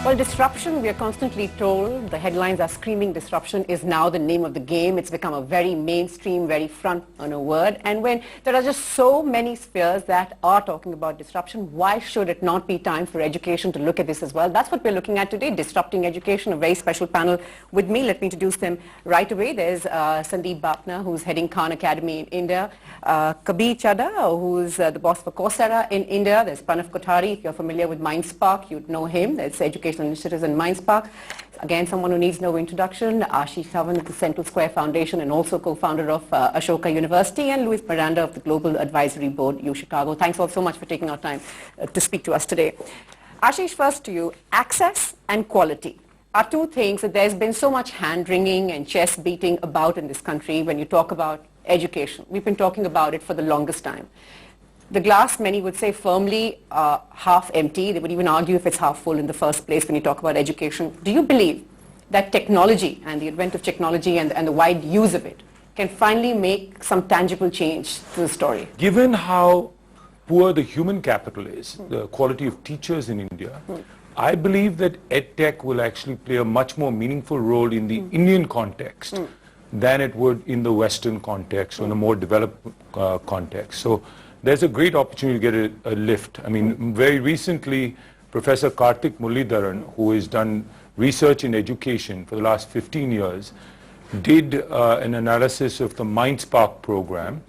Well, disruption, we are constantly told, the headlines are screaming disruption is now the name of the game. It's become a very mainstream, very front-runner word. And when there are just so many spheres that are talking about disruption, why should it not be time for education to look at this as well? That's what we're looking at today, Disrupting Education, a very special panel with me. Let me introduce them right away. There's Sandeep Bapna, who's heading Khan Academy in India. Kabir Chadha, who's the boss for Coursera in India. There's Pranav Kothari. If you're familiar with Mindspark, you'd know him. There's Educational Initiatives in Mindspark. Again, someone who needs no introduction. Ashish Savan at the Central Square Foundation and also co-founder of Ashoka University, and Luis Miranda of the Global Advisory Board, U Chicago. Thanks all so much for taking our time to speak to us today. Ashish, first to you. Access and quality are two things that there's been so much hand-wringing and chest beating about in this country when you talk about education. We've been talking about it for the longest time. The glass, many would say firmly half empty. They would even argue if it's half full in the first place when you talk about education. Do you believe that technology and the advent of technology and the wide use of it can finally make some tangible change to the story? Given how poor the human capital is, the quality of teachers in India, I believe that EdTech will actually play a much more meaningful role in the Indian context than it would in the Western context or in a more developed context. So there's a great opportunity to get a lift. I mean, very recently, Professor Karthik Mullidharan, who has done research in education for the last 15 years, did an analysis of the Mindspark program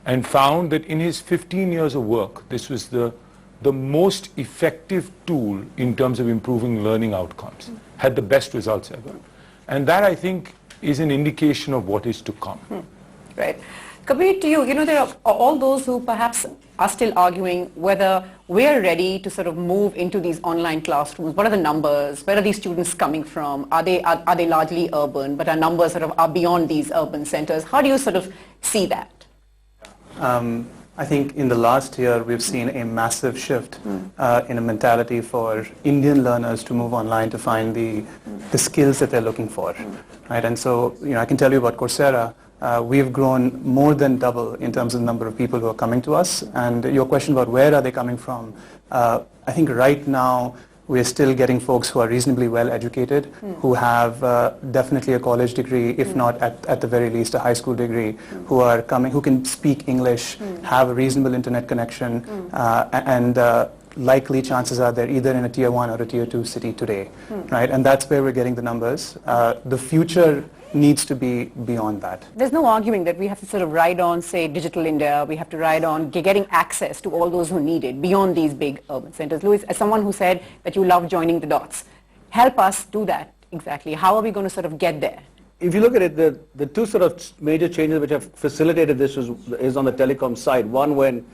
and found that in his 15 years of work, this was the most effective tool in terms of improving learning outcomes, had the best results ever. And that, I think, is an indication of what is to come. Right. Kabir, to you, there are all those who perhaps are still arguing whether we're ready to sort of move into these online classrooms. What are the numbers? Where are these students coming from? Are they largely urban, but our numbers sort of are beyond these urban centers? How do you sort of see that? I think in the last year we've seen a massive shift in a mentality for Indian learners to move online to find the skills that they're looking for, right? And so, I can tell you about Coursera. We've grown more than double in terms of the number of people who are coming to us. And your question about where are they coming from, I think right now we're still getting folks who are reasonably well educated, who have definitely a college degree, if not at the very least a high school degree, who are coming, who can speak English, have a reasonable internet connection, and likely chances are they're either in a tier 1 or a tier 2 city today, right? And that's where we're getting the numbers. The future needs to be beyond that. There's no arguing that we have to sort of ride on, say, Digital India. We have to ride on getting access to all those who need it beyond these big urban centers. Louis, as someone who said that you love joining the dots, help us do that exactly. How are we going to sort of get there? If you look at it, the two sort of major changes which have facilitated this is on the telecom side. One, when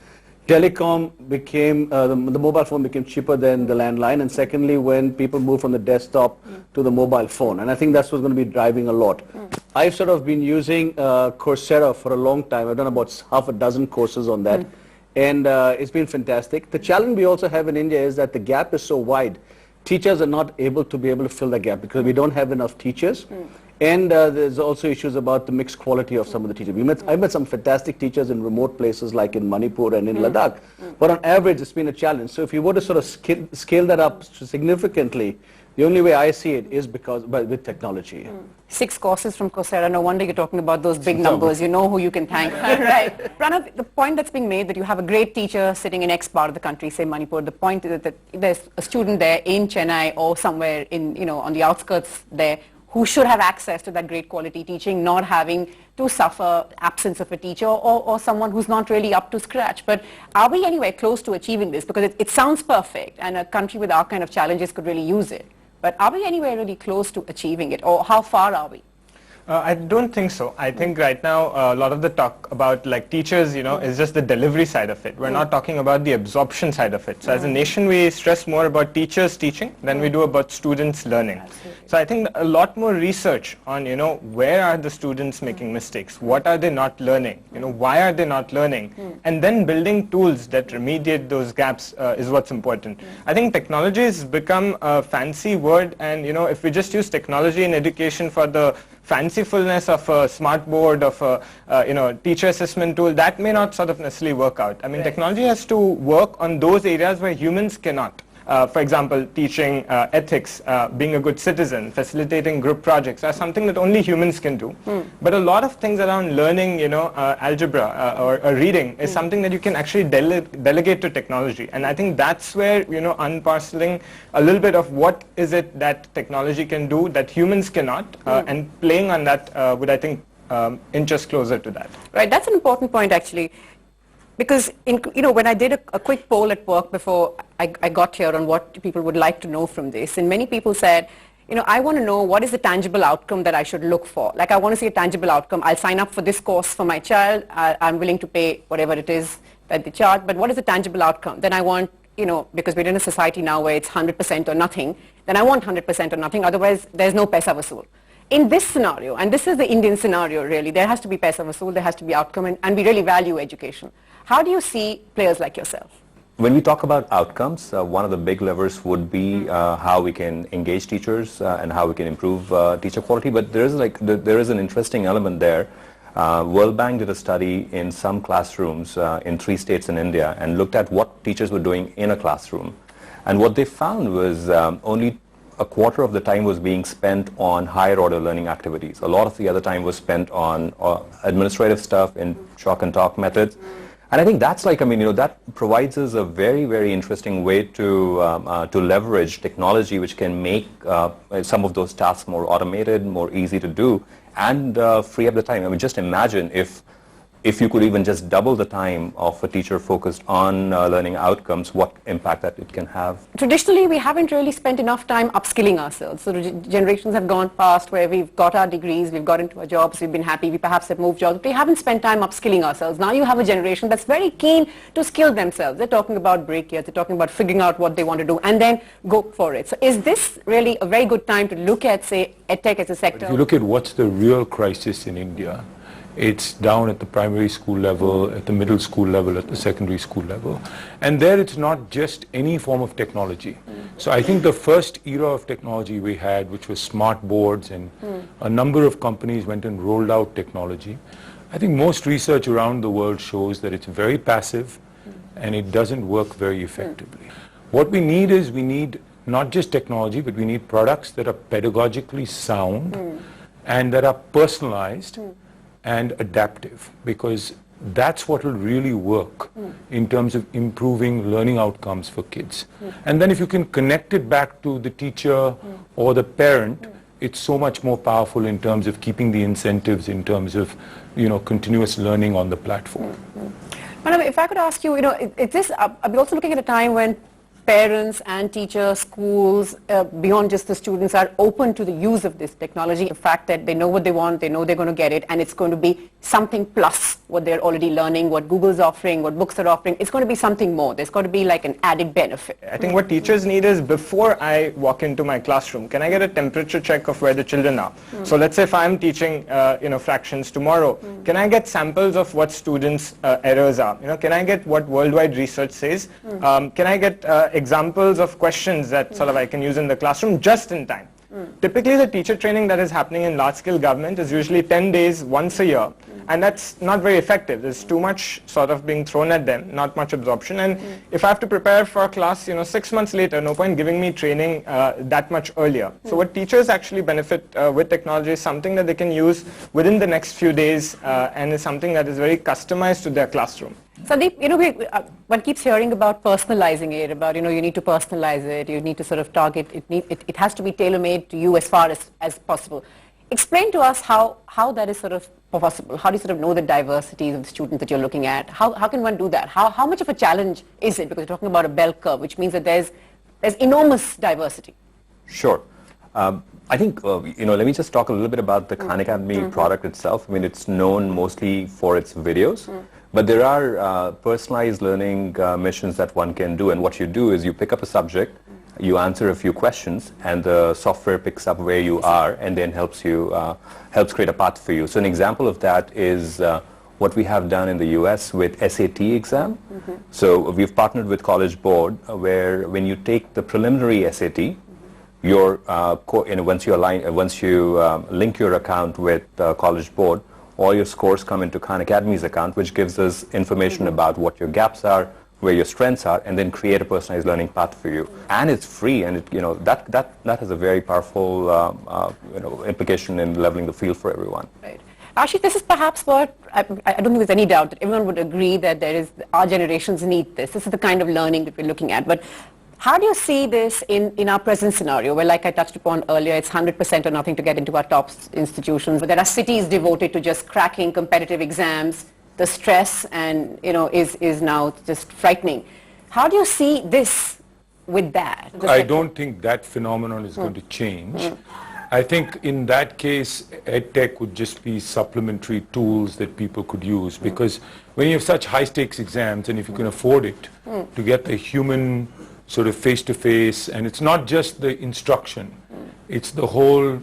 telecom became, the mobile phone became cheaper than the landline, and secondly, when people moved from the desktop to the mobile phone. And I think that's what's going to be driving a lot. I've sort of been using Coursera for a long time. I've done about half a dozen courses on that, and it's been fantastic. The challenge we also have in India is that the gap is so wide. Teachers are not able to fill the gap because we don't have enough teachers. And there's also issues about the mixed quality of some of the teachers. I met some fantastic teachers in remote places like in Manipur and in Ladakh, but on average it's been a challenge. So if you were to sort of scale that up significantly, the only way I see it is with technology. 6 courses from Coursera, no wonder you're talking about those big numbers. You know who you can thank. Right. Pranav, the point that's being made that you have a great teacher sitting in X part of the country, say Manipur, the point is that there's a student there in Chennai or somewhere in, on the outskirts there who should have access to that great quality teaching, not having to suffer absence of a teacher or someone who's not really up to scratch. But are we anywhere close to achieving this? Because it sounds perfect, and a country with our kind of challenges could really use it. But are we anywhere really close to achieving it, or how far are we? I don't think so. I think right now a lot of the talk about like teachers, is just the delivery side of it. We're not talking about the absorption side of it. So as a nation, we stress more about teachers teaching than we do about students learning. Absolutely. So I think a lot more research on, where are the students making mistakes? What are they not learning? Why are they not learning? And then building tools that remediate those gaps is what's important. I think technology has become a fancy word, and, if we just use technology in education for the fancifulness of a smart board, of a teacher assessment tool, that may not sort of necessarily work out. I mean, technology has to work on those areas where humans cannot. For example, teaching ethics, being a good citizen, facilitating group projects are something that only humans can do. But a lot of things around learning, algebra or reading is something that you can actually delegate to technology. And I think that's where, unparceling a little bit of what is it that technology can do that humans cannot, and playing on that would, I think, inch us closer to that. Right, that's an important point actually. Because, when I did a quick poll at work before I got here on what people would like to know from this, and many people said, I want to know what is the tangible outcome that I should look for. Like, I want to see a tangible outcome. I'll sign up for this course for my child. I'm willing to pay whatever it is that they charge. But what is the tangible outcome? Then I want, because we're in a society now where it's 100% or nothing, then I want 100% or nothing. Otherwise, there's no paisa vasool. In this scenario, and this is the Indian scenario really, there has to be paisa vasool, there has to be outcome, and we really value education. How do you see players like yourself? When we talk about outcomes, one of the big levers would be how we can engage teachers and how we can improve teacher quality. But there is an interesting element there. World Bank did a study in some classrooms in 3 states in India and looked at what teachers were doing in a classroom. And what they found was only a quarter of the time was being spent on higher order learning activities. A lot of the other time was spent on administrative stuff in chalk and talk methods. And I think that's that provides us a very, very interesting way to leverage technology which can make some of those tasks more automated, more easy to do, and free up the time. I mean, just imagine if you could even just double the time of a teacher focused on learning outcomes, what impact that it can have. Traditionally, we haven't really spent enough time upskilling ourselves. So generations have gone past where we've got our degrees, we've got into our jobs, we've been happy, we perhaps have moved jobs, but we haven't spent time upskilling ourselves. Now you have a generation that's very keen to skill themselves. They're talking about break years, they're talking about figuring out what they want to do and then go for it. So is this really a very good time to look at, say, EdTech as a sector? But if you look at what's the real crisis in India, it's down at the primary school level, at the middle school level, at the secondary school level. And there it's not just any form of technology. So I think the first era of technology we had, which was smart boards, and a number of companies went and rolled out technology. I think most research around the world shows that it's very passive and it doesn't work very effectively. What we need not just technology, but we need products that are pedagogically sound and that are personalized and adaptive, because that's what will really work in terms of improving learning outcomes for kids. And then if you can connect it back to the teacher or the parent, it's so much more powerful in terms of keeping the incentives, in terms of continuous learning on the platform. Madam, if I could ask you, are we also looking at a time when parents and teachers, schools, beyond just the students, are open to the use of this technology? The fact that they know what they want, they know they're going to get it, and it's going to be something plus what they're already learning, what Google's offering, what books are offering. It's going to be something more. There's got to be like an added benefit. I think what teachers need is, before I walk into my classroom, can I get a temperature check of where the children are? So let's say if I'm teaching fractions tomorrow, can I get samples of what students' errors are? Can I get what worldwide research says? Can I get examples of questions that sort of I can use in the classroom just in time? Typically, the teacher training that is happening in large-scale government is usually 10 days, once a year, and that's not very effective. There's too much sort of being thrown at them, not much absorption. And if I have to prepare for a class, 6 months later, no point giving me training that much earlier. So what teachers actually benefit with technology is something that they can use within the next few days, and is something that is very customized to their classroom. Sandeep, one keeps hearing about personalizing it, about, you need to personalize it, you need to sort of target, it has to be tailor-made to you as far as possible. Explain to us how that is sort of possible. How do you sort of know the diversities of the students that you're looking at? How can one do that? How much of a challenge is it? Because you're talking about a bell curve, which means that there's enormous diversity. Sure. I think, let me just talk a little bit about the Khan Academy product itself. I mean, it's known mostly for its videos, but there are personalized learning missions that one can do. And what you do is you pick up a subject, you answer a few questions, and the software picks up where you are and then helps create a path for you. So an example of that is what we have done in the US with SAT exam. So we've partnered with College Board, where when you take the preliminary SAT, once you link your account with College Board, all your scores come into Khan Academy's account, which gives us information about what your gaps are, where your strengths are, and then create a personalized learning path for you. And it's free, and that has a very powerful implication in leveling the field for everyone. Right. Ashish, this is perhaps what, I don't think there's any doubt that everyone would agree that our generations need this. This is the kind of learning that we're looking at. But how do you see this in our present scenario, where, like I touched upon earlier, it's 100% or nothing to get into our top institutions, but there are cities devoted to just cracking competitive exams. The stress and is now just frightening. How do you see this with that? I don't think that phenomenon is going to change. I think in that case, EdTech would just be supplementary tools that people could use, because when you have such high stakes exams, and if you can afford it, to get the human sort of face-to-face, and it's not just the instruction, it's the whole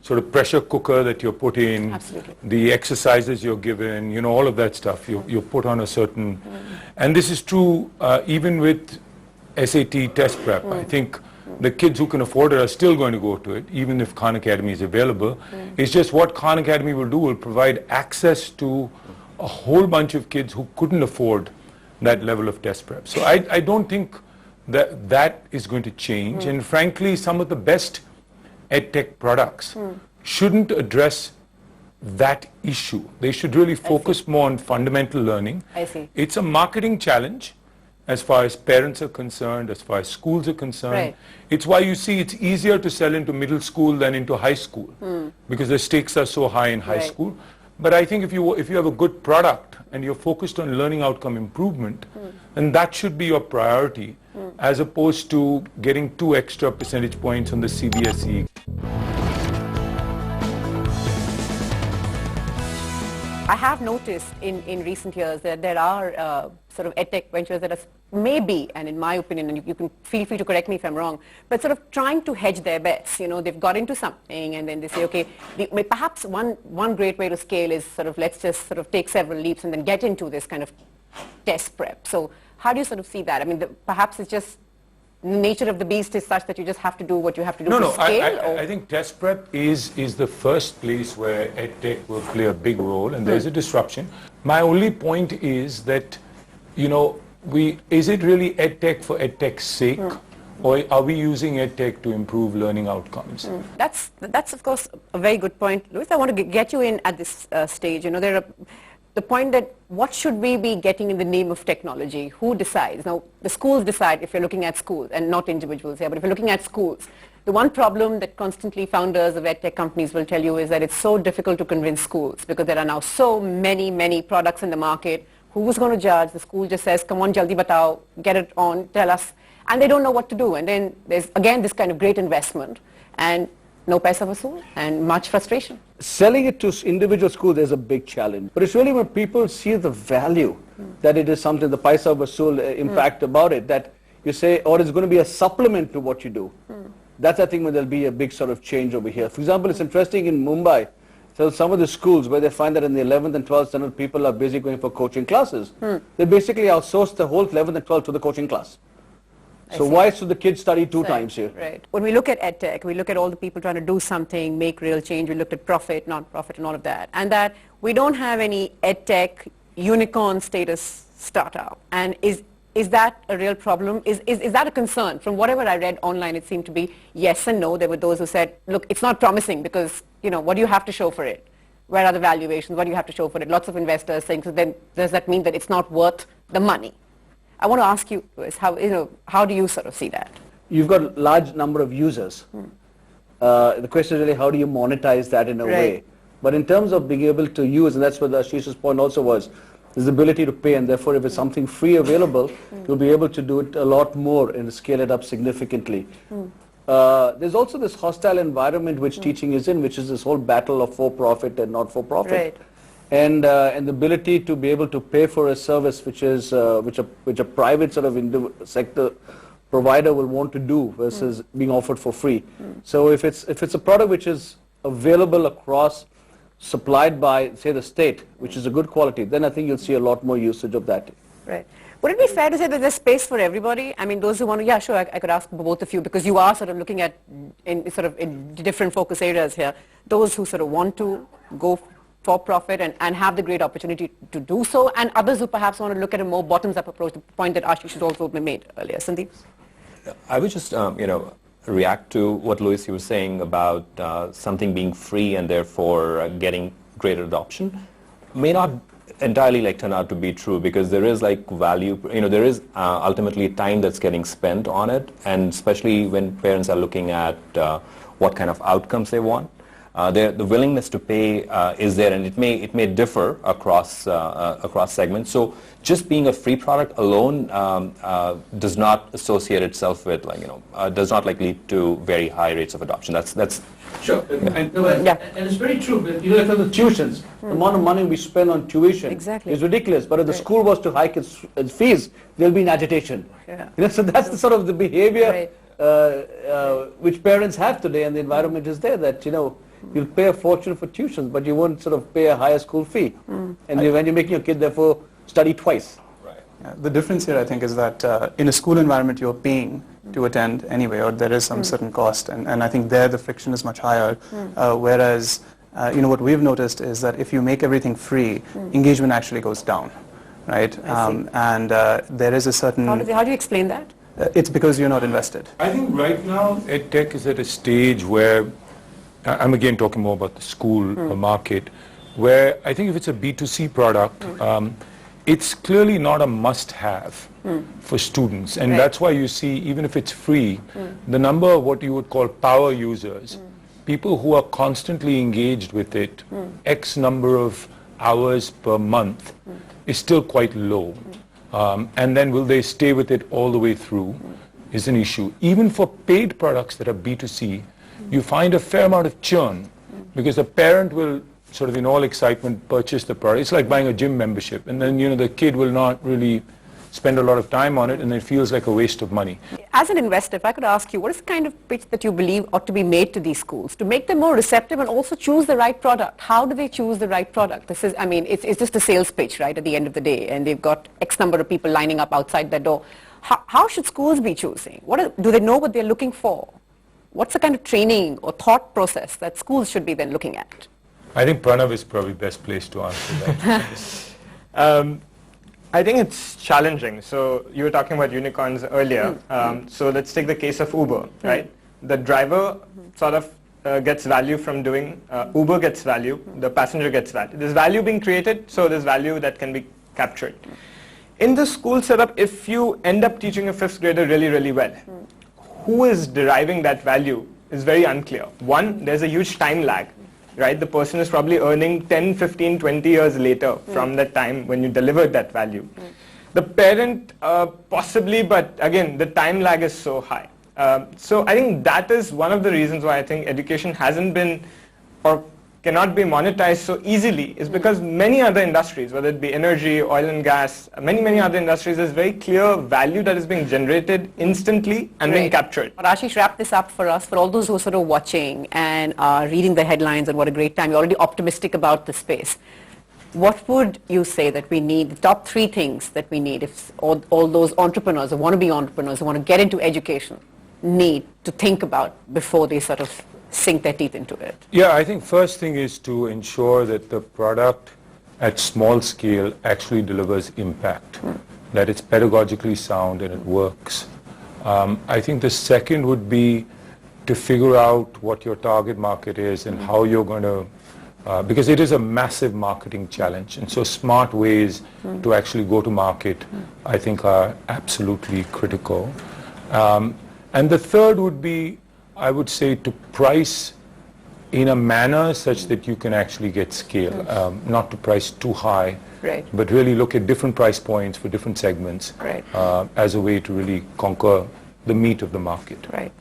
sort of pressure cooker that you're put in, Absolutely. the exercises you're given, all of that stuff, you're put on a certain, and this is true even with SAT test prep. I think the kids who can afford it are still going to go to it, even if Khan Academy is available. It's just what Khan Academy will do will provide access to a whole bunch of kids who couldn't afford that level of test prep. So I don't think that is going to change, and frankly, some of the best EdTech products shouldn't address that issue. They should really focus more on fundamental learning. I see. It's a marketing challenge as far as parents are concerned, as far as schools are concerned. Right. It's why you see it's easier to sell into middle school than into high school, because the stakes are so high in high Right. school. But I think if you have a good product and you're focused on learning outcome improvement, then that should be your priority, as opposed to getting 2 extra percentage points on the CBSE. I have noticed in recent years that there are sort of EdTech ventures that are maybe, and in my opinion, and you can feel free to correct me if I'm wrong, but sort of trying to hedge their bets. They've got into something and then they say, okay, perhaps one great way to scale is sort of, let's just sort of take several leaps and then get into this kind of test prep. So how do you sort of see that? I mean, perhaps it's just the nature of the beast is such that you just have to do what you have to do to scale? I think test prep is the first place where EdTech will play a big role, and there's a disruption. My only point is that, is it really EdTech for EdTech's sake, or are we using EdTech to improve learning outcomes? That's of course a very good point. Louis, I want to get you in at this stage. The point that what should we be getting in the name of technology? Who decides? Now, the schools decide if you're looking at schools, and not individuals here, but if you're looking at schools, the one problem that constantly founders of EdTech companies will tell you is that it's so difficult to convince schools, because there are now so many products in the market. Who's going to judge? The school just says, come on, jaldi batao, get it on, tell us. And they don't know what to do. And then there's, again, this kind of great investment, and no paisa vasool, and much frustration. Selling it to individual schools is a big challenge. But it's really when people see the value that it is something, the paisa vasool impact about it, that you say, or it's going to be a supplement to what you do. That's, I think, when there'll be a big sort of change over here. For example, it's interesting in Mumbai, so some of the schools where they find that in the 11th and 12th standard people are busy going for coaching classes. They basically outsource the whole 11th and 12th to the coaching class. So why should the kids study two times here? Right. When we look at EdTech, we look at all the people trying to do something, make real change. We looked at profit, non-profit, and all of that. And that we don't have any EdTech unicorn status startup. And is that a real problem? Is that a concern? From whatever I read online, it seemed to be yes and no. There were those who said, look, it's not promising because, what do you have to show for it? Where are the valuations? What do you have to show for it? Lots of investors saying, so then does that mean that it's not worth the money? I want to ask you, Louis, how do you sort of see that? You've got a large number of users. The question is really, how do you monetize that in a way? But in terms of being able to use, and that's what Ashish's point also was, is the ability to pay, and therefore if it's something free available, you'll be able to do it a lot more and scale it up significantly. There's also this hostile environment which teaching is in, which is this whole battle of for-profit and not for-profit. Right. And the ability to be able to pay for a service which is which a private sort of sector provider will want to do versus being offered for free. So if it's a product which is available across, supplied by, say, the state, which is a good quality, then I think you'll see a lot more usage of that. Right. Would it be fair to say that there's space for everybody? I mean, those who want to, yeah, sure, I could ask both of you, because you are sort of looking at in different focus areas here. Those who sort of want to go for profit and have the great opportunity to do so, and others who perhaps want to look at a more bottoms-up approach, the point that Ashish has also made earlier. Sandeep? I would just, react to what Louis, you were saying about something being free and therefore getting greater adoption. May not entirely turn out to be true, because there is value, there is ultimately time that's getting spent on it, and especially when parents are looking at what kind of outcomes they want. The willingness to pay is there, and it may differ across segments. So just being a free product alone does not associate itself with does not lead to very high rates of adoption. That's sure. And it's very true. But, for the tuitions, the amount of money we spend on tuition is ridiculous. But if the school was to hike its fees, there'll be an agitation. Yeah. So that's the sort of the behavior which parents have today, and the environment is there that you'll pay a fortune for tuitions, but you won't sort of pay a higher school fee. And when you're making your kid therefore study twice. Right. Yeah, the difference here, I think, is that in a school environment you're paying to attend anyway, or there is some certain cost, and I think there the friction is much higher. Whereas, what we've noticed is that if you make everything free, engagement actually goes down, right? And there is a certain... How do you explain that? It's because you're not invested. I think right now EdTech is at a stage where, I'm again talking more about the school market, where I think if it's a B2C product, it's clearly not a must-have for students. And that's why you see, even if it's free, the number of what you would call power users, people who are constantly engaged with it, X number of hours per month, is still quite low. And then will they stay with it all the way through is an issue. Even for paid products that are B2C, you find a fair amount of churn, because a parent will sort of in all excitement purchase the product. It's like buying a gym membership, and then the kid will not really spend a lot of time on it, and it feels like a waste of money. As an investor, if I could ask you, what is the kind of pitch that you believe ought to be made to these schools to make them more receptive and also choose the right product? How do they choose the right product? This is, it's just a sales pitch, right, at the end of the day, and they've got X number of people lining up outside their door. How should schools be choosing? Do they know what they're looking for? What's the kind of training or thought process that schools should be then looking at? I think Pranav is probably best placed to answer that. I think it's challenging. So you were talking about unicorns earlier. So let's take the case of Uber, right? The driver sort of gets value from doing, Uber gets value, the passenger gets value. There's value being created, so there's value that can be captured. In the school setup, if you end up teaching a 5th grader really, really well, who is deriving that value is very unclear. One, there's a huge time lag, right? The person is probably earning 10, 15, 20 years later from that time when you delivered that value. The parent, possibly, but again, the time lag is so high. So I think that is one of the reasons why I think education hasn't been or cannot be monetized so easily, is because many other industries, whether it be energy, oil and gas, many other industries, there's very clear value that is being generated instantly and being captured. But Ashish, wrap this up for us, for all those who are sort of watching and are reading the headlines and what a great time. You're already optimistic about the space. What would you say that we need, the top 3 things that we need, if all those entrepreneurs or wannabe entrepreneurs who want to get into education need to think about before they sort of sink their teeth into it? Yeah, I think first thing is to ensure that the product at small scale actually delivers impact, that it's pedagogically sound and it works. I think the second would be to figure out what your target market is and how you're going to, because it is a massive marketing challenge, and so smart ways to actually go to market, I think, are absolutely critical. And the third would be, I would say, to price in a manner such that you can actually get scale, not to price too high, but really look at different price points for different segments as a way to really conquer the meat of the market. Right.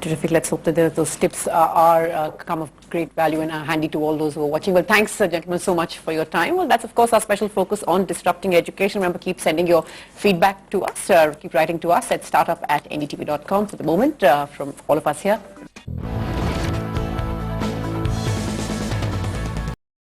Terrific. Let's hope that those tips come of great value and are handy to all those who are watching. Well, thanks, gentlemen, so much for your time. Well, that's, of course, our special focus on disrupting education. Remember, keep sending your feedback to us. Keep writing to us at startup@ndtv.com. For the moment, from all of us here.